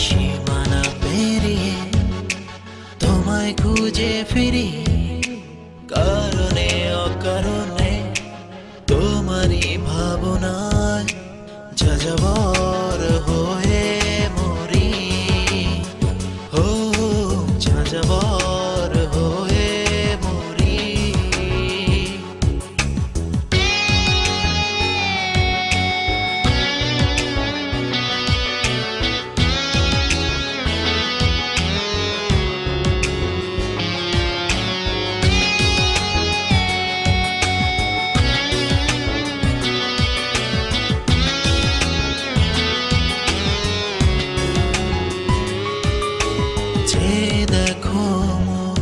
সীমানা পেরিয়ে তোমায় খুঁজে ফিরি, কারণে অকারণে তোমারই ভাবনায় যাযাবর হয়ে মরি। ও যাযাবর হয়ে মরি। দেখো মোর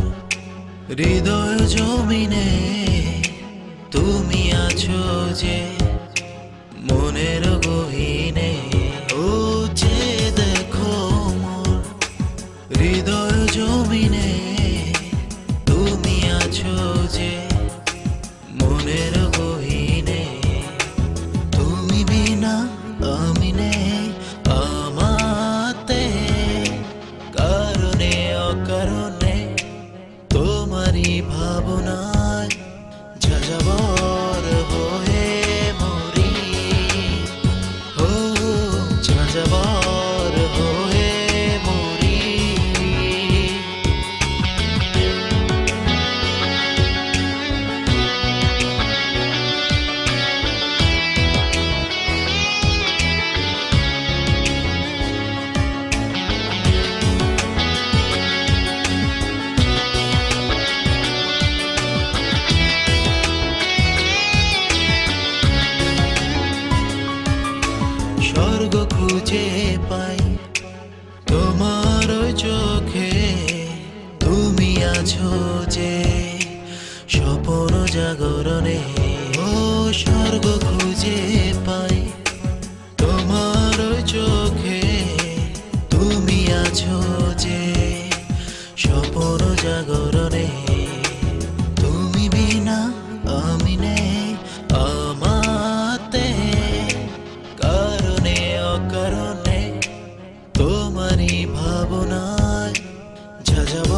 হৃদয় জমিনে তুমি আছো যে মনের গহীনে। ও যে দেখো মোর হৃদয় জমিনে তুমি আছো যে মনের গহীনে। তুমি বিনা আমি নেই আমাতে, কারণে অকারণে তোমারই ভাবনায় যাযাবর হয়ে মরি। ও যাযাবর হয়ে মরি। স্বর্গ খুঁজে পাই তোমার চোখে, তুমি আছো যে স্বপ্ন জাগরণে। ও স্বর্গ খুঁজে পাই তোমার চোখে, তুমি আছো যে স্বপ্ন জাগরণে। তুমি বিনা আমি নেই আমাতে, কারণে অকারণে তোমারই ভাবনায় যাযাবর